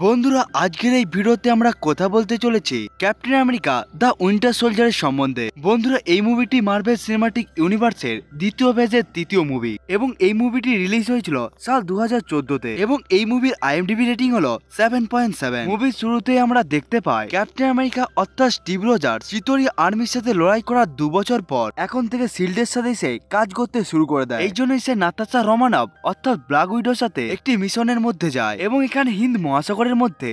বন্ধুরা আজকের এই ভিডিওতে আমরা কথা বলতে চলেছি ক্যাপ্টেন আমেরিকা দ্য উইন্টার সোলজারের সম্বন্ধে। বন্ধুরা এই মুভিটি মার্ভেল সিনেমাটিক ইউনিভার্সের দ্বিতীয় ফেজের তৃতীয় মুভি এবং এই মুভিটি রিলিজ হয়েছিল সাল 2014-তে এবং এই মুভির আইএমডিবি রেটিং হলো 7.7। মুভির শুরুতে আমরা দেখতে পাই ক্যাপ্টেন আমেরিকা অর্থাৎ স্টিভ রজার্স চিতরি আর্মির সাথে লড়াই করার 2 বছর পর এখন থেকে শিল্ডের সাথে সে কাজ করতে শুরু করে দেয়। এই জন্যই সে নাতাশা রোমানভ অর্থাৎ ব্ল্যাক উইডোর সাথে একটি মিশনের মধ্যে যায় এবং এখানে হিন্দ মহাসাগরের মধ্যে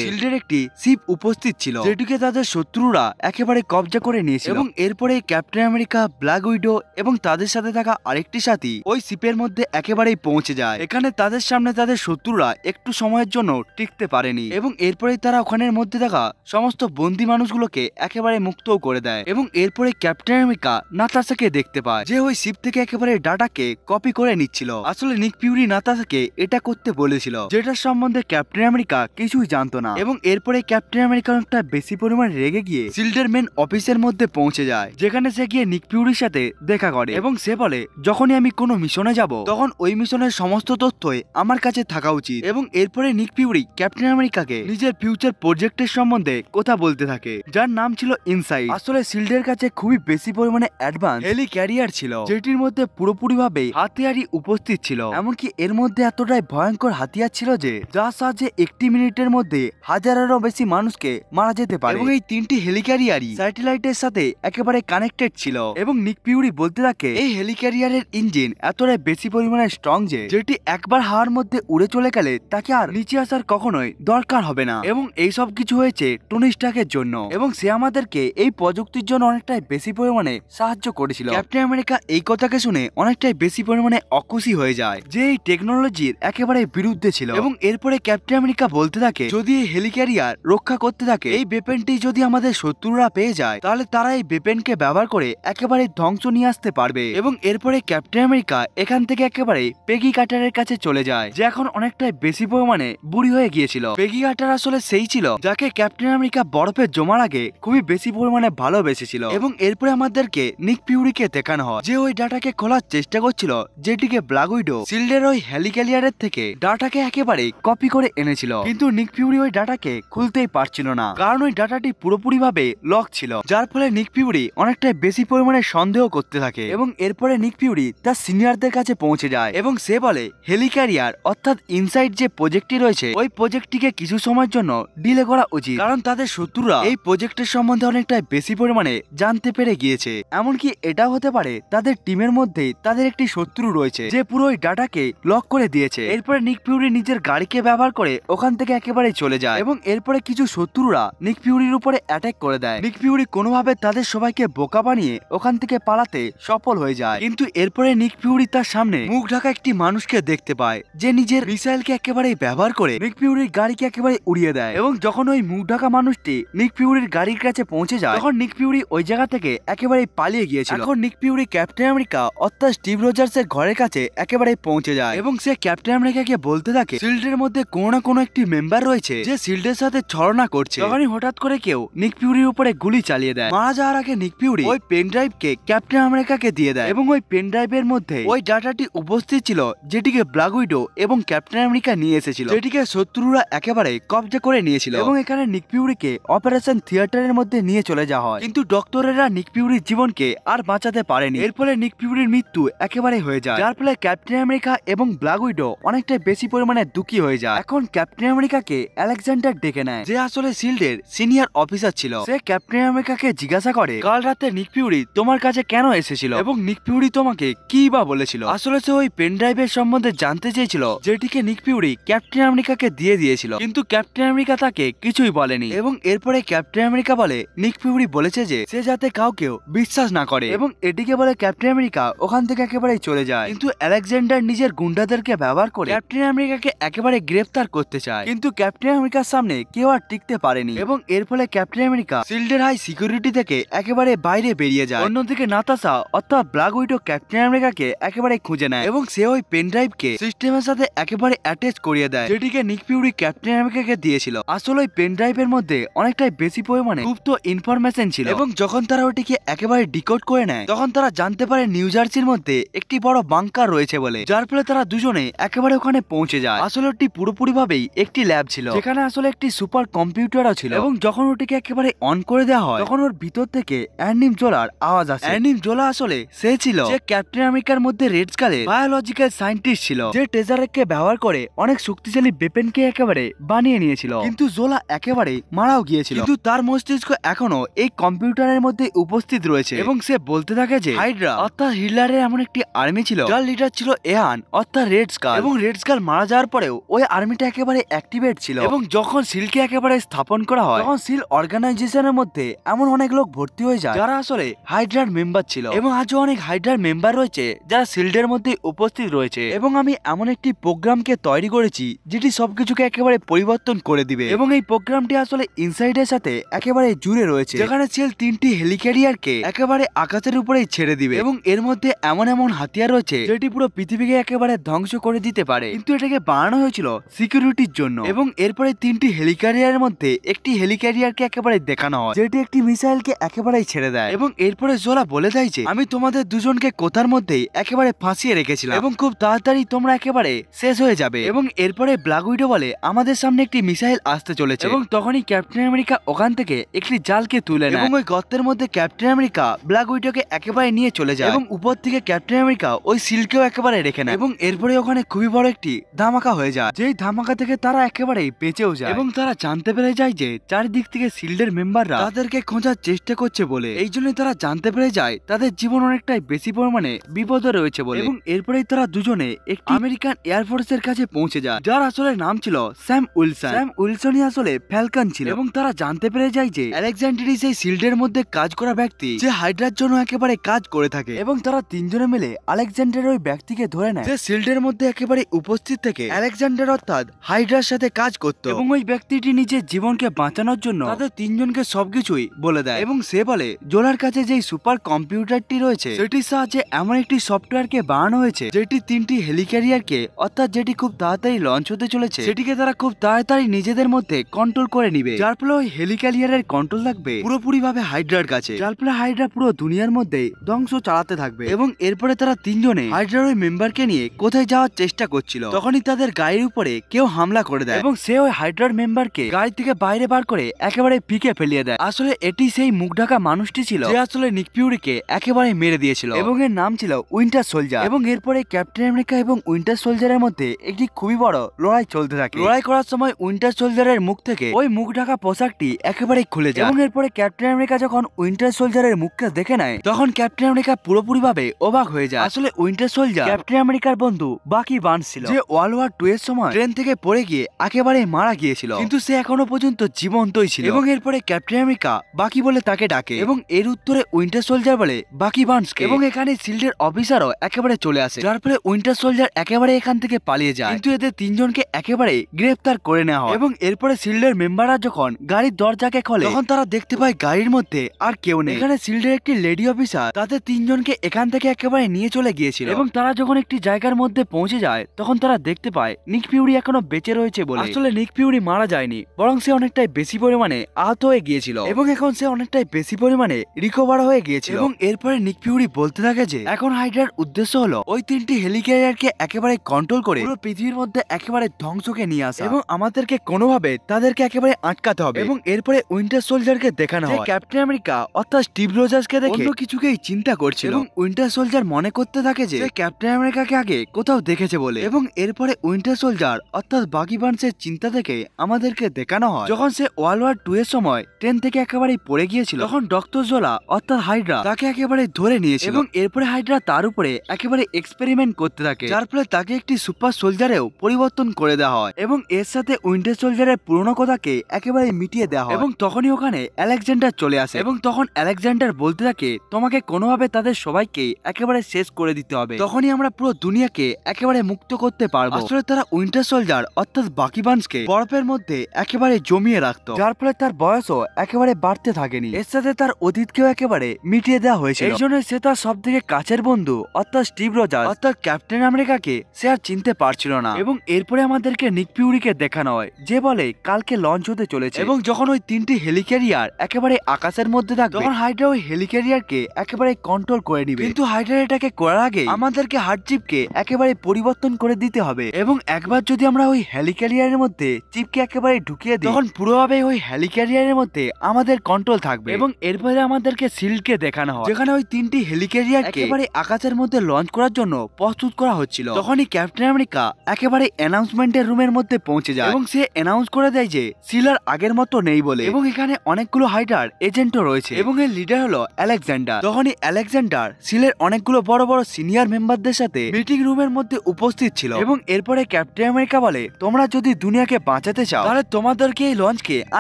শিল্ডের একটি শিপ উপস্থিত ছিল যেটিকে তাদের শত্রুরা একেবারে কবজা করে নিয়েছিল এবং এরপরে ক্যাপ্টেন আমেরিকা, ব্ল্যাক উইডো এবং তাদের সাথে থাকা আরেকটি সাথী ওই শিপের মধ্যে একেবারেই পৌঁছে যায়। এখানে তাদের সামনে তাদের শত্রুরা একটু সময়ের জন্য টিকতে পারেনি এবং এরপরে তারা ওখানের মধ্যে থাকা সমস্ত বন্দী মানুষগুলোকে একেবারে মুক্তও করে দেয় এবং এরপরে ক্যাপ্টেন আমেরিকা নাতাশাকে দেখতে পায় যে ওই শিপ থেকে একেবারে ডাটাকে কপি করে নিচ্ছিল। আসলে নিক ফিউরি নাতাশাকে এটা করতে বলেছিল যেটার সম্বন্ধে ক্যাপ্টেন আমেরিকা কিছুই জানতো না এবং এরপরে ক্যাপ্টেন আমেরিকা অনেকটা বেশি পরিমাণে রেগে গিয়ে শিল্ডের মেন অফিসের মধ্যে পৌঁছে যায় যেখানে সে গিয়ে নিক ফিউরির সাথে দেখা করে এবং সে বলে যখনই আমি কোনো মিশনে যাব তখন ওই মিশনের সমস্ত তথ্যই আমার কাছে থাকা উচিত এবং এরপরে নিক ফিউরি ক্যাপ্টেন আমেরিকাকে নিজের ফিউচার প্রজেক্টের সম্বন্ধে কথা বলতে থাকে যার নাম ছিল ইনসাইড। আসলে শিল্ডের কাছে খুবই বেশি পরিমাণে অ্যাডভান্স হেলি ক্যারিয়ার ছিল যেটির মধ্যে পুরোপুরিভাবে হাতিয়ারই উপস্থিত ছিল, এমনকি এর মধ্যে এতটাই ভয়ঙ্কর হাতিয়ার ছিল যে যার সাহায্যে 1 মিনিটের মধ্যে হাজারেরও বেশি মানুষকে মারা যেতে পারে এবং এই 3টি হেলিক্যারিয়ারই স্যাটেলাইটের সাথে একেবারে কানেক্টেড ছিল এবং নিক ফিউরি বলতে থাকে এই হেলিক্যারিয়ারের ইঞ্জিন এতটাই বেশি পরিমাণে স্ট্রং যে যেটি একবার হাওয়ার মধ্যে উড়ে চলে গেলে তাকে আর নিচে আসার কখনোই দরকার হবে না এবং এই সব কিছু হয়েছে টনি স্টার্কের জন্য এবং সে আমাদেরকে এই প্রযুক্তির জন্য অনেকটাই বেশি পরিমাণে সাহায্য করেছিল। ক্যাপ্টেন আমেরিকা এই কথাকে শুনে অনেকটাই বেশি পরিমাণে অখুশি হয়ে যায় যে এই টেকনোলজির একেবারে বিরুদ্ধে ছিল এবং এরপরে ক্যাপ্টেন আমেরিকা বলতে থাকে যদি এই হেলিক্যারিয়ার রক্ষা করতে থাকে এই বেপেনটি যদি আমাদের শত্রুরা পেয়ে যায় তাহলে তারা এই বেপেনকে ব্যবহার করে একেবারে ধ্বংস নিয়ে আসতে পারবে এবং এরপরে ক্যাপ্টেন আমেরিকা এখান থেকে একেবারে পেগি কার্টারের কাছে চলে যায় যে এখন অনেকটাই বেশি পরিমাণে বুড়ি হয়ে গিয়েছিল। পেগি কার্টার আসলে সেই ছিল যাকে ক্যাপ্টেন আমেরিকা বরফে জমার আগে খুবই বেশি পরিমাণে ভালোবেসেছিল এবং এরপরে আমাদেরকে নিক ফিউরিকে দেখানো হয় যে ওই ডাটাকে খোলার চেষ্টা করছিল যেটিকে ব্ল্যাক উইডো শিল্ডের ওই হেলিক্যারিয়ারের থেকে ডাটাকে একেবারে কপি করে এনেছিল কিন্তু নিক ফিউরি ওই ডাটাকে খুলতেই পারছিল না কারণ ওই ডাটাটি পুরোপুরি ভাবে লক ছিল যার ফলে নিক ফিউরি অনেকটাই বেশি পরিমাণে সন্দেহ করতে থাকে এবং এরপরে নিক ফিউরি তার সিনিয়রদের কাছে পৌঁছে যায় এবং সে বলে হেলিক্যারিয়ার অর্থাৎ ইনসাইড যে প্রজেক্টটি রয়েছে ওই প্রজেক্টটিকে কিছু সময়ের জন্য ডিলে করা উচিত কারণ তাদের শত্রুরা এই প্রজেক্টের সম্বন্ধে অনেকটাই বেশি পরিমাণে জানতে পেরে গিয়েছে। এমনকি এটাও হতে পারে তাদের টিমের মধ্যে তাদের একটি শত্রু রয়েছে যে পুরো ওই ডাটাকে লক করে দিয়েছে। এরপরে নিক ফিউরি নিজের গাড়িকে ব্যবহার করে ওখান থেকে একেবারে চলে যায় এবং এরপরে কিছু শত্রুরা নিক ফিউরির উপরে অ্যাটাক করে দেয়। নিক ফিউরি কোনোভাবে তাদের সবাইকে বোকা বানিয়ে ওখান থেকে পালাতে সফল হয়ে যায় কিন্তু এরপরে নিক ফিউরি তার সামনে মুখ ঢাকা একটি মানুষকে দেখতে পায় যে নিজের মিসাইলকে একেবারে ব্যবহার করে নিক ফিউরির গাড়িকে একেবারে উড়িয়ে দেয় এবং যখন ওই মুখ ঢাকা মানুষটি নিক ফিউরির গাড়ির কাছে পৌঁছে যায় তখন নিক ফিউরি ওই জায়গা থেকে একেবারে পালিয়ে গিয়েছিল। এখন নিক ফিউরি ক্যাপ্টেন আমেরিকা অর্থাৎ স্টিভ রজার্সের ঘরের কাছে একেবারে পৌঁছে যায় এবং সে ক্যাপ্টেন আমেরিকাকে বলতে থাকে শিল্ডের মধ্যে কোনো না কোনো একটি মেম্বার রয়েছে যে শিল্ডের সাথে ছলনা করছে। তখনই হঠাৎ করে কেউ নিক ফিউরির উপরে গুলি চালিয়ে দেয়। মারা যাওয়ার আগে নিক ফিউরি ওই পেন ড্রাইভকে ক্যাপ্টেন আমেরিকাকে দিয়ে দেয় এবং ওই পেন ড্রাইভের মধ্যে ওই ডাটাটি উপস্থিত ছিল যেটিকে ব্ল্যাক উইডো এবং ক্যাপ্টেন আমেরিকা নিয়ে এসেছিল যেটিকে শত্রুরা একেবারে কবজা করে নিয়েছিল এবং এখানে নিক ফিউরিকে অপারেশন থিয়েটারের মধ্যে নিয়ে চলে যাওয়া হয় কিন্তু ডক্টরেরা নিক ফিউরির জীবনকে আর বাঁচাতে পারেনি। এর ফলে নিক ফিউরির মৃত্যু একেবারে হয়ে যায় যার ফলে ক্যাপ্টেন আমেরিকা এবং ব্ল্যাক উইডো অনেকটাই বেশি পরিমাণে দুঃখী হয়ে যায়। এখন ক্যাপ্টেন আমেরিকাকে আলেকজান্ডার ডেকে নেয় যে আসলে শিল্ডের সিনিয়র অফিসার ছিল। সে ক্যাপ্টেন আমেরিকাকে জিজ্ঞাসা করে কাল রাতে নিক ফিউরি তোমার কাছে কেন এসেছিল এবং নিক ফিউরি তোমাকে কি বা বলেছিল। আসলে সে ওই পেন ড্রাইভের সম্বন্ধে জানতে চেয়েছিল যেটিকে নিক ফিউরি ক্যাপ্টেন আমেরিকাকে দিয়ে দিয়েছিল কিন্তু ক্যাপ্টেন আমেরিকা তাকে কিছুই বলেনি এবং এরপরে ক্যাপ্টেন আমেরিকা বলে নিক ফিউরি বলেছে যে সে যাতে কাউকেও বিশ্বাস না করে এবং এটিকে বলে ক্যাপ্টেন আমেরিকা ওখান থেকে একেবারে চলে যায় কিন্তু আলেকজান্ডার নিজের গুন্ডাদেরকে ব্যবহার করে ক্যাপ্টেন আমেরিকাকে একেবারে গ্রেফতার করতে চায় কিন্তু ক্যাপ্টেন আমেরিকার সামনে কেউ আর টিকতে পারেনি এবং এর ফলে ক্যাপ্টেন আমেরিকা শিল্ডের হাই সিকিউরিটি থেকে একেবারে বাইরে বেরিয়ে যায়। অন্যদিকে নাতাশা অর্থাৎ ব্ল্যাক উইডো ক্যাপ্টেন আমেরিকাকে একেবারে খুঁজে নেয় এবং সে ওই পেন ড্রাইভকে সিস্টেমের সাথে একেবারে অ্যাটাচ করিয়ে দেয় যেটিকে নিক ফিউরি ক্যাপ্টেন আমেরিকাকে দিয়েছিল। আসলে ওই পেন ড্রাইভের মধ্যে অনেকটাই বেশি পরিমাণে গুপ্ত ইনফরমেশন ছিল এবং যখন তারা ওটিকে একেবারে ডিকোড করে নেয় তখন তারা জানতে পারে নিউ জার্সির মধ্যে একটি বড় বাংকার রয়েছে বলে যার ফলে তারা দুজনে একেবারে ওখানে পৌঁছে যায়। আসলে ওটি পুরোপুরি পুরোপুরিভাবেই একটি ল্যাব ছিল, যেখানে আসলে একটি সুপার কম্পিউটারও ছিল। এবং যখন ওটিকে একেবারে অন করে দেওয়া হয় তখন ওর ভিতর থেকে অ্যান্ডিম জোলার আওয়াজ আসে। অ্যান্ডিম জোলা আসলে সে ছিল যে ক্যাপ্টেন আমেরিকার মধ্যে রেড স্কালের বায়োলজিক্যাল সায়েন্টিস্ট ছিল, যে টেজারেককে ব্যবহার করে অনেক শক্তিশালী ওয়েপনকে একেবারে বানিয়ে নিয়েছিল। কিন্তু জোলা একেবারে মারাও গিয়েছিল, কিন্তু তার মস্তিষ্ক এখনো এই কম্পিউটারের মধ্যে উপস্থিত রয়েছে। এবং সে বলতে থাকে যে হাইড্রা অর্থাৎ হিটলারের এমন একটি আর্মি ছিল যার লিডার ছিল এহান অর্থাৎ রেড স্কাল, এবং রেড স্কাল মারা যাওয়ার পরেও ওই আর্মিটা একেবারে অ্যাক্টিভেট ছিল। এবং যখন সিলকে একেবারে স্থাপন করা হয় তখন সিল অর্গানাইজেশনের মধ্যে এমন অনেক লোক ভর্তি হয়ে যায় যারা আসলে হাইড্রার মেম্বার ছিল। এবং আজও অনেক হাইড্রার মেম্বার রয়েছে যারা সিল্ডের মধ্যে উপস্থিত রয়েছে। এবং আমি এমন একটি প্রোগ্রামকে তৈরি করেছি যেটি সবকিছুকে একেবারে পরিবর্তন করে দিবে। এবং এই প্রোগ্রামটি আসলে ইনসাইডের সাথে একেবারে জুড়ে রয়েছে, যেখানে সিল 3টি হেলিক্যারিয়ারকে একেবারে আকাশের উপরেই ছেড়ে দিবে। এবং এর মধ্যে এমন এমন হাতিয়ার রয়েছে যেটি পুরো পৃথিবীকে একেবারে ধ্বংস করে দিতে পারে, কিন্তু এটাকে বানানো হয়েছিল সিকিউরিটির জন্য। এবং এরপরে 3টি হেলিক্যারিয়ারের মধ্যে একটি হেলিক্যারিয়ারকে একেবারে দেখানো হয় যেটি একটি মিসাইলকে একেবারেই ছেড়ে দেয়। এবং এরপরে জোলা বলে দেয় যে আমি তোমাদের দুজনকে কোথার মধ্যেই একেবারে ফাঁসিয়ে রেখেছিলাম এবং খুব তাড়াতাড়ি তোমরা একেবারে শেষ হয়ে যাবে। এবং এরপরে ব্ল্যাক উইডো বলে আমাদের সামনে একটি মিসাইল আসতে চলেছে। এবং তখনই ক্যাপ্টেন আমেরিকা ওখান থেকে একটি জালকে তুলে নেয় এবং ওই গর্তের মধ্যে ক্যাপ্টেন আমেরিকা ব্ল্যাক উইডোকে একেবারে নিয়ে চলে যায়। এবং উপর থেকে ক্যাপ্টেন আমেরিকা ওই সিলকেও একেবারে রেখে নেয়। এবং এরপরে ওখানে খুবই বড় একটি ধামাকা হয়ে যায়, যেই ধামাকা থেকে তারা একেবারেই বেঁচেও যায়। এবং তারা জানতে পেরে যায় যে চারিদিক থেকে সিল্ডের মেম্বাররা তাদেরকে খোঁজার চেষ্টা করছে বলে, এই জন্য তারা জানতে পেরে যায় তাদের জীবন অনেকটাই বেশি পরিমাণে বিপদে রয়েছে বলে। এবং এরপরেই তারা দুজনে একটি আমেরিকান এয়ারফোর্সের কাছে পৌঁছে যায় যার আসলে নাম ছিল স্যাম উইলসন। স্যাম উইলসনই আসলে ফ্যালকন ছিল। এবং তারা জানতে পেরে যায় যে আলেকজান্ডারই সেই শিল্ডের মধ্যে কাজ করা ব্যক্তি যে হাইড্রার জন্য একেবারে কাজ করে থাকে। এবং তারা তিনজনে মিলে আলেকজান্ডার ওই ব্যক্তিকে ধরে নেয় যে শিল্ডের মধ্যে একেবারে উপস্থিত থেকে আলেকজান্ডার অর্থাৎ হাইড্রার সাথে কাজ করত। এবং ওই ব্যক্তিটি নিজের জীবনকে বাঁচানোর জন্য তাদের তিনজনকে সবকিছুই বলে দেয়। এবং সে বলে জোলার কাছে যেই সুপার কম্পিউটারটি রয়েছে সেটির সাহায্যে এমন একটি সফটওয়্যারকে বানানো হয়েছে যেটি 3টি হেলিক্যারিয়ারকে অর্থাৎ যেটি খুব তাড়াতাড়ি লঞ্চ হতে চলেছে সেটিকে তারা খুব তাড়াতাড়ি নিজেদের মধ্যে কন্ট্রোল করে নিবে, যার ফলে ওই হেলিক্যারিয়ারের কন্ট্রোল থাকবে পুরোপুরি ভাবে হাইড্রার কাছে, যার ফলে হাইড্রা পুরো দুনিয়ার মধ্যে ধ্বংস চালাতে থাকবে। এবং এরপরে তারা তিনজনে হাইড্রার ওই মেম্বারকে নিয়ে কোথায় যাওয়ার চেষ্টা করছিল, তখনই তাদের গাড়ির উপরে কেউ হামলা করে দেয় এবং সে ওই হাইড্রার মেম্বারকে গাড়ি থেকে বাইরে বার করে একেবারে ফিকে ফেলিয়ে দেয়। আসলে এটি সেই মুখ ঢাকা মানুষটি ছিল যে আসলে নিক ফিউরিকে একেবারে মেরে দিয়েছিল এবং এর নাম ছিল উইন্টার সোলজার। এবং এরপরে ক্যাপ্টেন আমেরিকা এবং উইন্টার সোলজারের মধ্যে একটি খুবই বড় লড়াই চলতে থাকে। লড়াই করার সময় উইন্টার সোলজারের মুখ থেকে ওই মুখ ঢাকা পোশাকটি একেবারে খুলে যায়। এবং এরপরে ক্যাপ্টেন আমেরিকা যখন উইন্টার সোলজারের মুখকে দেখে নেয় তখন ক্যাপ্টেন আমেরিকা পুরোপুরি ভাবে অবাক হয়ে যায়। আসলে উইন্টার সোলজার ক্যাপ্টেন আমেরিকার বন্ধু বাকি বার্নস ছিল, যে ওয়ার্ল্ড ওয়ার 2 এর সময় ট্রেন থেকে পড়ে গিয়ে একেবারে মারা গিয়েছিল, কিন্তু সে এখনো পর্যন্ত জীবন্তই ছিল। এবং এরপরে ক্যাপ্টেন আমেরিকা বাকি বলে তাকে ডাকে এবং এর উত্তরে উইন্টার সোলজার বলে বাকি বার্নসকে। এবং এখানে শিল্ডের অফিসারও একেবারে চলে আসে, যার ফলে উইন্টার সোলজার একেবারে এখান থেকে পালিয়ে যায়। কিন্তু এদের তিনজনকে একেবারে গ্রেফতার করে নেওয়া হয়। এবং এরপরে শিল্ডের মেম্বাররা যখন গাড়ির দরজাকে খোলে তখন তারা দেখতে পায় গাড়ির মধ্যে আর কেউ নেই। এখানে শিল্ডের একটি লেডি অফিসার তাদের তিনজনকে এখান থেকে একেবারে নিয়ে চলে গিয়েছিল। এবং তারা যখন একটি জায়গার মধ্যে পৌঁছে যায় তখন তারা দেখতে পায় নিক ফিউরি এখনো বেঁচে রয়েছে বলে। আসলে নিক ফিউরি মারা যায়নি, বরং সে অনেকটাই বেশি পরিমাণে আহত হয়ে গিয়েছিল এবং এখন সে অনেকটাই বেশি পরিমাণে রিকভার হয়ে গিয়েছিল। এবং এরপরে নিক ফিউরি বলতে থাকে যে এখন হাইড্রার উদ্দেশ্য হলো ওই 3টি হেলিক্যারিয়ারকে একেবারে কন্ট্রোল করে পুরো পৃথিবীর মধ্যে একেবারে ধ্বংসকে নিয়ে আসা এবং আমাদেরকে কোনোভাবে তাদেরকে একেবারে আটকাতে হবে। এবং এরপরে উইন্টার সোলজারকে দেখানো হয় ক্যাপ্টেন আমেরিকা অর্থাৎ স্টিভ রজার্সকে দেখে অন্য কিছুকেই চিন্তা করছিল। এবং উইন্টার সোলজার মনে করতে থাকে যে ক্যাপ্টেন আমেরিকাকে আগে কোথাও দেখেছে বলে। এবং এরপরে উইন্টার সোলজার অর্থাৎ বাকি বার্নসের চিন্তা থেকে আমাদেরকে দেখানো হয় যখন সে ওয়ার্ল্ড ওয়ার 2 এর সময় ট্রেন থেকে একেবারে পড়ে গিয়েছিল তখন ডক্টর জোলা অর্থাৎ হাইড্রা তাকে একেবারে ধরে নিয়েছিল। এবং এরপরে হাইড্রা তার উপরে একেবারে এক্সপেরিমেন্ট করতে থাকে, যার ফলে তাকে একটি সুপার সোলজারেও পরিবর্তন করে দেওয়া হয় এবং এর সাথে উইন্টার সোলজারের পুরনো কথাকে একেবারে মিটিয়ে দেওয়া হয়। এবং তখনই ওখানে আলেকজান্ডার চলে আসে এবং তখন আলেকজান্ডার বলতে থাকে তোমাকে কোনোভাবে তাদের সবাইকে একেবারে শেষ করে দিতে হবে, তখনই আমরা পুরো দুনিয়াকে একেবারে মুক্ত করতে পারবো। আসলে তারা উইন্টার সোলজার অর্থাৎ বাকি বার্নসকে বরফের মধ্যে একেবারে জমিয়ে রাখতো, যার ফলে তার বয়সও একেবারে বাড়তে থাকেনি। এর সাথে তার অতীতকেও একেবারে মিটিয়ে দেওয়া হয়েছে। এই জন্য সে তার সব থেকে কাছের বন্ধু অর্থাৎ স্টিভ রজার্স অর্থাৎ ক্যাপ্টেন আমেরিকাকে সে আর চিনতে পারছিল না। এবং এরপরে আমাদেরকে নিক ফিউরিকে দেখানো হয় যে বলে কালকে লঞ্চ হতে চলেছে। এবং যখন ওই 3টি হেলিক্যারিয়ার একেবারে আকাশের মধ্যে থাকবে তখন হাইড্রা ওই হেলিক্যারিয়ারকে একেবারে কন্ট্রোল করে নিবে। কিন্তু হাইড্রা এটাকে করার আগে আমাদেরকে হার্ডচিপকে একেবারে পরিবর্তন করে দিতে হবে। এবং একবার যদি আমরা আমরা ওই হেলিক্যারিয়ারের মধ্যে চিপকে একেবারে ঢুকিয়ে দিই তখন পুরোভাবে ওই হেলিক্যারিয়ারের মধ্যে আমাদের কন্ট্রোল থাকবে এবং এরপরে আমাদেরকে সিলকে দেখানো হয় যেখানে ওই 3টি হেলিক্যারিয়ার একেবারে আকাশের মধ্যে লঞ্চ করার জন্য প্রস্তুত করা হচ্ছিল। তখনই ক্যাপ্টেন আমেরিকা একেবারে অ্যানাউন্সমেন্টের রুমের মধ্যে পৌঁছে যায় এবং সে অ্যানাউন্স করে দেয় যে সিলার আগের মতো নেই বলে এবং এখানে অনেকগুলো হাইডার এজেন্টও রয়েছে এবং এর লিডার হলো আলেকজান্ডার। তখনই আলেকজান্ডার সিলের অনেকগুলো বড় বড় সিনিয়র মেম্বারদের সাথে মিটিং রুমের মধ্যে উপস্থিত ছিল এবং এরপরে ক্যাপ্টেন আমেরিকা বলে তোমরা যদি দুনিয়াকে বাঁচাতে চাও তাহলে তোমাদেরকে এই লঞ্চকে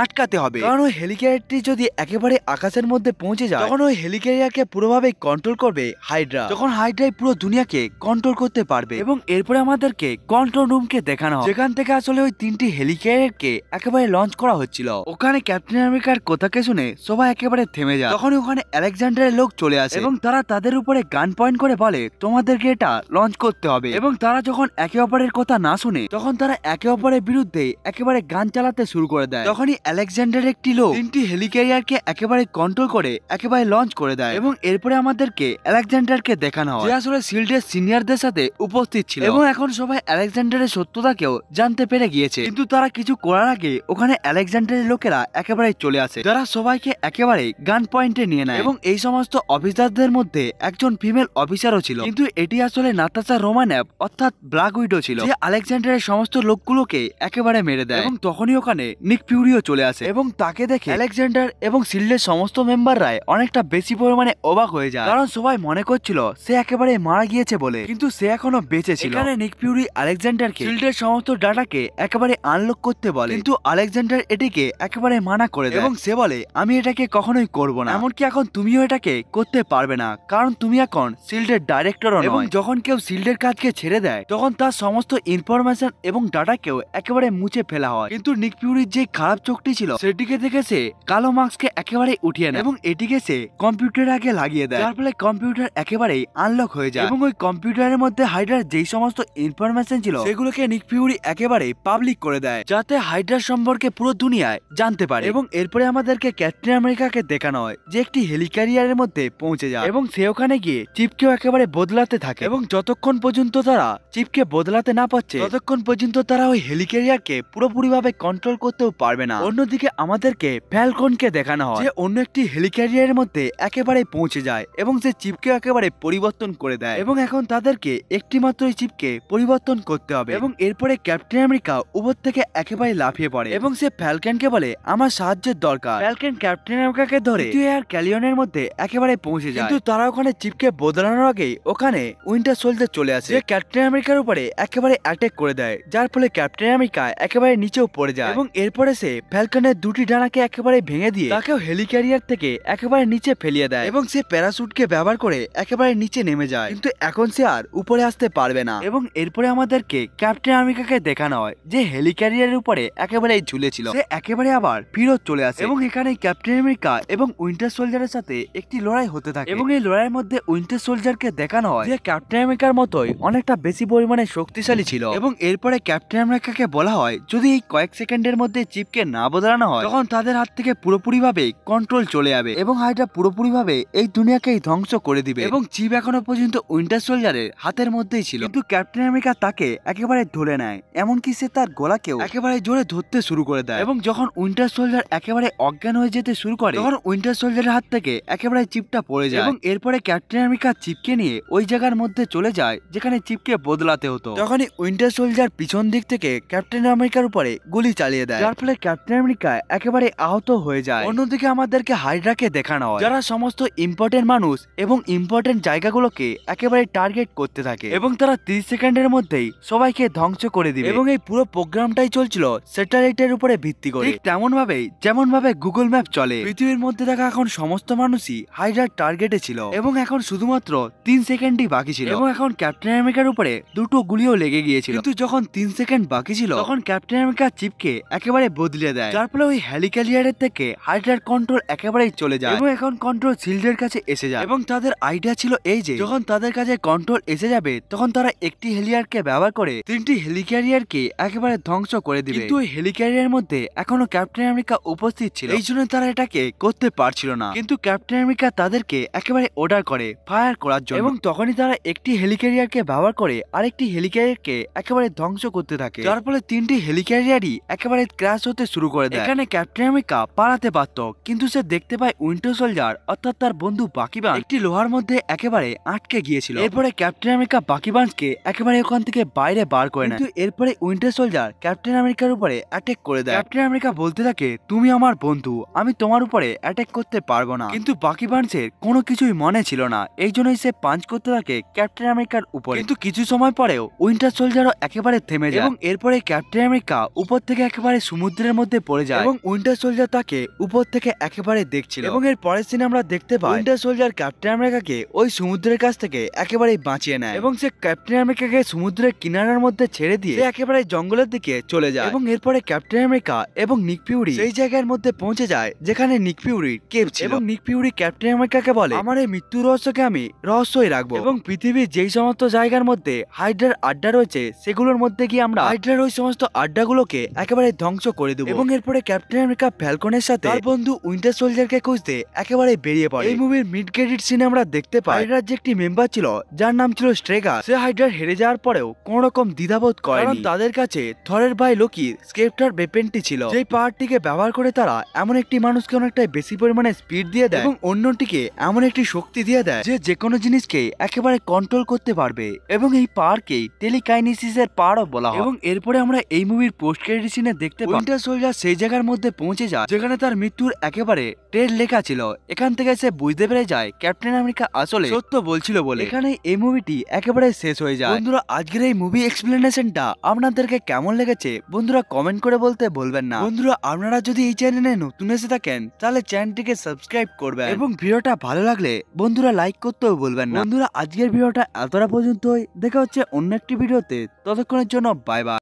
আটকাতে হবে কারণ ওই হেলিক্যারিয়ারটি যদি একেবারে আকাশের মধ্যে পৌঁছে যায় তখন ওই হেলিক্যারিয়ারকে পুরোভাবে কন্ট্রোল করবে হাইড্রা। তখন হাইড্রাই পুরো দুনিয়াকে কন্ট্রোল করতে পারবে এবং এরপরে আমাদেরকে কন্ট্রোল রুমকে দেখানো হয় যেখান থেকে আসলে ওই 3টি হেলিক্যারিয়ারকে একেবারে লঞ্চ করা হচ্ছিল। ওখানে ক্যাপ্টেন আমেরিকার কথাকে শুনে সবাই একেবারে থেমে যায়। তখন ওখানে আলেকজান্ডারের লোক চলে আসে এবং তারা তাদের উপরে গান পয়েন্ট করে বলে তোমাদেরকে এটা লঞ্চ করতে হবে এবং তারা যখন একে অপরের কথা না শুনে তখন তারা একে অপরের বিরুদ্ধে একেবারে গান চালাতে শুরু করে দেয়। তখনই আলেকজান্ডার একটি লোক 3টি হেলিক্যারিয়ারকে একেবারে কন্ট্রোল করে একেবারে লঞ্চ করে দেয় এবং এরপরে আমাদেরকে আলেকজান্ডারকে দেখানো হয় যে আসলে শিল্ডের সিনিয়রদের সাথে উপস্থিত ছিল এবং এখন সবাই আলেকজান্ডারের সত্যতাকেও জানতে পেরে গিয়েছে কিন্তু তারা কিছু করার আগে ওখানে আলেকজান্ডারের লোকেরা একেবারে চলে আসে যারা সবাইকে একেবারে গান পয়েন্টে নিয়ে নেয় এবং এই সমস্ত অফিসারদের মধ্যে একজন ফিমেল অফিসারও ছিল কিন্তু এটি আসলে নাতাশা রোমানেভ অর্থাৎ ব্ল্যাক উইডো ছিল যে আলেকজান্ডারের সমস্ত লোকগুলোকে একেবারে মেরে দেয় এবং তখনই ওখানে নিক ফিউরিও চলে আসে এবং তাকে দেখে আলেকজান্ডার এবং শিল্ডের সমস্ত মেম্বাররাই অনেকটা বেশি পরিমাণে অবাক হয়ে যায় কারণ সবাই মনে করছিল সে একেবারে মারা গিয়েছে বলে কিন্তু সে এখনো বেঁচে ছিল। এখানে নিক ফিউরি আলেকজান্ডারকে শিল্ডের সমস্ত ডাটাকে একেবারে আনলক করতে বলে কিন্তু আলেকজান্ডার এটিকে একেবারে মানা করে দেয় এবং সে বলে আমি এটাকে কখনোই করব না এমনকি এখন তুমিও এটাকে করতে পারবে না কারণ তুমি এখন শিল্ডের ডাইরেক্টরও নয় এবং যখন কেউ শিল্ডের কাজকে ছেড়ে দেয় তখন তার সমস্ত ইনফরমেশন এবং ডাটাকেও একেবারে মুছে ফেলা হয় কিন্তু নিক ফিউরির যে খারাপ চোখটি ছিল সেটিকে দেখে সে কালো মাস্ককে একেবারে উঠিয়ে নেয় এবং এটিকে সে কম্পিউটারের আগে লাগিয়ে দেয় যার ফলে কম্পিউটার একেবারেই আনলক হয়ে যায় এবং ওই কম্পিউটারের মধ্যে হাইড্রার যেই সমস্ত ইনফরমেশন ছিল সেগুলোকে নিক ফিউরি একেবারে পাবলিক করে দেয় যাতে হাইড্রার সম্পর্কে পুরো দুনিয়ায় জানতে পারে এবং এরপরে আমাদেরকে ক্যাপ্টেন আমেরিকাকে দেখানো হয় যে একটি হেলিক্যারিয়ারের মধ্যে পৌঁছে যায় এবং সে ওখানে গিয়ে চিপকেও একেবারে বদলাতে থাকে এবং যতক্ষণ পর্যন্ত তারা চিপকে বদলাতে না পারছে ততক্ষণ পর্যন্ত তারা ওই হেলিক্যারিয়ারকে পুরোপুরিভাবে কন্ট্রোল করতেও পারবে না। অন্যদিকে আমাদেরকে ফ্যালকনকে দেখানো হয় যে অন্য একটি হেলিক্যারিয়ারের মধ্যে একেবারে পৌঁছে যায় এবং সে চিপকে একেবারে পরিবর্তন করে দেয় এবং এখন তাদেরকে একটি মাত্র চিপকে পরিবর্তন করতে হবে এবং এরপরে ক্যাপ্টেন আমেরিকা উপর থেকে একেবারে লাফিয়ে পড়ে এবং সে ফ্যালকনকে বলে আমার সাহায্যের দরকার। ফ্যালকন ক্যাপ্টেন আমেরিকাকে ধরে আর ক্যালিয়নের মধ্যে একেবারে পৌঁছে যায় কিন্তু তারা ওখানে চিপকে বদলানোর আগে ওখানে উইন্টার সোলজার চলে আসে যে ক্যাপ্টেন আমেরিকার উপরে একেবারে অ্যাটাক করে দেয় যার ফলে ক্যাপ্টেন আমেরিকা একেবারে নিচেও পড়ে যায় এবং এরপরে সে ফ্যালকনের দুটি ডানাকে একেবারে ভেঙে দিয়ে তাকেও হেলিক্যারিয়ার থেকে একেবারে নিচে ফেলিয়ে দেয় এবং সে প্যারাশুটকে ব্যবহার করে একেবারে নিচে নেমে যায় কিন্তু এখন সে আর উপরে আসতে পারবে না এবং এরপরে আমাদেরকে ক্যাপ্টেন আমেরিকাকে দেখানো হয় যে হেলিক্যারিয়ারের উপরে একেবারে ঝুলেছিল সে একেবারে আবার ফিরত চলে আসে এবং এখানে ক্যাপ্টেন আমেরিকা এবং উইন্টার সোলজারের সাথে একটি লড়াই হতে থাকে এবং এই লড়াইয়ের মধ্যে উইন্টার সোলজারকে দেখানো হয় যে ক্যাপ্টেন আমেরিকার মতোই অনেকটা বেশি পরিমাণে শক্তিশালী ছিল এবং এরপরে ক্যাপ্টেন আমেরিকাকে বলা হয় যদি এই কয়েক সেকেন্ডের মধ্যে চিপকে না বদলানো হয় তখন তাদের হাত থেকে পুরোপুরিভাবে কন্ট্রোল চলে যাবে এবং হাইড্রা পুরোপুরিভাবে এই দুনিয়াকেই ধ্বংস করে দিবে এবং চিপ এখনো পর্যন্ত উইন্টার সোলজারের হাতের মধ্যেই ছিল কিন্তু ক্যাপ্টেন আমেরিকা তাকে একেবারে ধরে নেয় এমনকি সে তার গলাকেও একেবারে জোরে ধরতে শুরু করে দেয় এবং যখন উইন্টার সোলজার একেবারে অজ্ঞান হয়ে যেতে শুরু করে তখন উইন্টার সোলজারের হাত থেকে একেবারে চিপটা পড়ে যায় এবং এরপরে ক্যাপ্টেন আমেরিকা চিপকে নিয়ে ওই জায়গার মধ্যে চলে যায় যেখানে চিপকে বদলাতে হতো। তখনই উইন্টার সোলজার পিছন দিক থেকে ক্যাপ্টেন আমেরিকার উপরে গুলি চালিয়ে দেয় যার ফলে ক্যাপ্টেন আমেরিকা একেবারে আহত হয়ে যায়। অন্যদিকে আমাদেরকে হাইড্রাকে দেখানো হয় যারা সমস্ত ইম্পর্টেন্ট মানুষ এবং ইম্পর্টেন্ট জায়গাগুলোকে একেবারে টার্গেট করতে থাকে এবং তারা 30 সেকেন্ডের মধ্যেই সবাইকে ধ্বংস করে দিবে এবং এই পুরো প্রোগ্রামটাই চলছিল স্যাটেলাইটের উপরে ভিত্তি করে তেমন ভাবেই যেমন ভাবে গুগল ম্যাপ চলে। পৃথিবীর মধ্যে থাকা এখন সমস্ত মানুষই হাইড্রার টার্গেটে ছিল এবং এখন শুধুমাত্র 3 সেকেন্ডই বাকি ছিল এবং এখন ক্যাপ্টেন আমেরিকার উপরে দুটো গুলিও লেগে গিয়েছিল কিন্তু যখন 3 সেকেন্ড বাকি ছিল তখন ক্যাপ্টেন আমেরিকা চিপকে একেবারে বদলে দেয় যার ফলে ওই হেলিক্যারিয়ারের থেকে হাইড্রার কন্ট্রোল একেবারেই চলে যায় এবং এখন কন্ট্রোল শিল্ডের কাছে এসে যায় এবং তাদের আইডিয়া ছিল এই যে যখন তাদের কাছে কন্ট্রোল এসে যাবে তখন তারা একটি হেলিয়ারকে ব্যবহার করে 3টি হেলিক্যারিয়ারকে একেবারে ধ্বংস করে দিবে কিন্তু ওই হেলিক্যারিয়ারের মধ্যে এখনো ক্যাপ্টেন আমেরিকা উপস্থিত ছিল এই জন্য তারা এটাকে করতে পারছিল না কিন্তু ক্যাপ্টেন আমেরিকা তাদেরকে একেবারে অর্ডার করে ফায়ার করার জন্য এবং তখনই তারা একটি হেলিক্যারিয়ারকে ব্যবহার করে আরেকটি হেলিক্যারিয়ারকে একেবারে ধ্বংস ধ্বংস করতে থাকে, যার ফলে 3টি হেলিক্যারিয়ারই একেবারে ক্র্যাশ হতে শুরু করে দেয়। এখানে ক্যাপ্টেন আমেরিকা পালাতে পারত, কিন্তু সে দেখতে পায় উইন্টার সোলজার অর্থাৎ তার বন্ধু বাকি বান্স একটি লোহার মধ্যে একেবারে আটকে গিয়েছিল। এরপরে ক্যাপ্টেন আমেরিকা বাকি বান্সকে একেবারে ওখান থেকে বাইরে বার করে নেয়, কিন্তু এরপরে উইন্টার সোলজার ক্যাপ্টেন আমেরিকার উপরে অ্যাটাক করে দেয়। ক্যাপ্টেন আমেরিকা বলতে থাকে, তুমি আমার বন্ধু, আমি তোমার উপরে অ্যাটাক করতে পারবো না। কিন্তু বাকি বান্সের কোনো কিছুই মনে ছিল না, এই জন্যই সে পাঞ্চ করতে থাকে ক্যাপ্টেন আমেরিকার উপরে। কিন্তু কিছু সময় পরেও উইন্টার সোলজারও একেবারে থেমে যায় এবং এরপরে ক্যাপ্টেন আমেরিকা উপর থেকে একেবারে সমুদ্রের মধ্যে পড়ে যায় এবং উইন্টার সোলজার তাকে উপর থেকে একেবারে দেখছিল। এবং এর পরের সিনে আমরা দেখতে পাই উইন্টার সোলজার ক্যাপ্টেন আমেরিকাকে ওই সমুদ্রের কাছ থেকে একেবারে বাঁচিয়ে নেয় এবং সে ক্যাপ্টেন আমেরিকাকে সমুদ্রের কিনারার মধ্যে ছেড়ে দিয়ে একেবারে জঙ্গলের দিকে চলে যায়। এবং এরপরে ক্যাপ্টেন আমেরিকা এবং নিক ফিউরি সেই জায়গার মধ্যে পৌঁছে যায় যেখানে নিক ফিউরির কেভ ছিল এবং নিক ফিউরি ক্যাপ্টেন আমেরিকাকে বলে, আমার এই মৃত্যু রহস্যকে আমি রহস্যই রাখবো এবং পৃথিবীর যেই সমস্ত জায়গার মধ্যে হাইড্রার আড্ডা রয়েছে সেগুলোর মধ্যে গিয়ে আমরা হাইড্রার ওই সমস্ত আড্ডাগুলোকে একেবারে ধ্বংস করে দেবো। এবং এরপরে ক্যাপ্টেন আমেরিকা ফ্যালকনের সাথে তার বন্ধু উইন্টার সোলজারকে খুঁজতে একেবারে বেরিয়ে পড়ে। এই মুভির মিড ক্রেডিট সিনে আমরা দেখতে পাই হাইড্রার যে একটি মেম্বার ছিল যার নাম ছিল স্ট্রেগার, সে হাইড্রার হেরে যাওয়ার পরেও কোন রকম দ্বিধাবোধ করেনি, কারণ তাদের কাছে থরের ভাই লোকির স্কেপটার ওয়েপেনটি ছিল, যেই পাওয়ারটিকে ব্যবহার করে তারা এমন একটি মানুষকে অনেকটাই বেশি পরিমাণে স্পিড দিয়ে দেয় এবং অন্যটিকে এমন একটি শক্তি দিয়ে দেয় যে যেকোনো জিনিসকে একেবারে কন্ট্রোল করতে পারবে এবং এই পাওয়ারকেই টেলিকাইনেসিসের পাওয়ারও বলা হয়। এবং এরপরে আমরা এই মুভির পোস্ট ক্রেডিট সিনে দেখতে পাই উইন্টার সোলজার সেই জায়গার মধ্যে পৌঁছে যায় যেখানে তার মৃত্যুর একেবারে ডেট লেখা ছিল। এখান থেকে সে বুঝতে পেরে যায় ক্যাপ্টেন আমেরিকা আসলে সত্য বলছিল বলে। এখানে এই মুভিটি একেবারে শেষ হয়ে যায়। বন্ধুরা, আজকের এই মুভি এক্সপ্লেনেশনটা আপনাদেরকে কেমন লেগেছে বন্ধুরা কমেন্ট করে বলতে ভুলবেন না। বন্ধুরা, আপনারা যদি এই চ্যানেলে নতুন এসে থাকেন তাহলে চ্যানেলটিকে সাবস্ক্রাইব করবেন এবং ভিডিওটা ভালো লাগলে বন্ধুরা লাইক করতেও ভুলবেন না। বন্ধুরা, আজকের ভিডিওটা এতটা পর্যন্তই, দেখা হচ্ছে অন্য একটি ভিডিওতে, ততক্ষণের জন্য বাই বাই।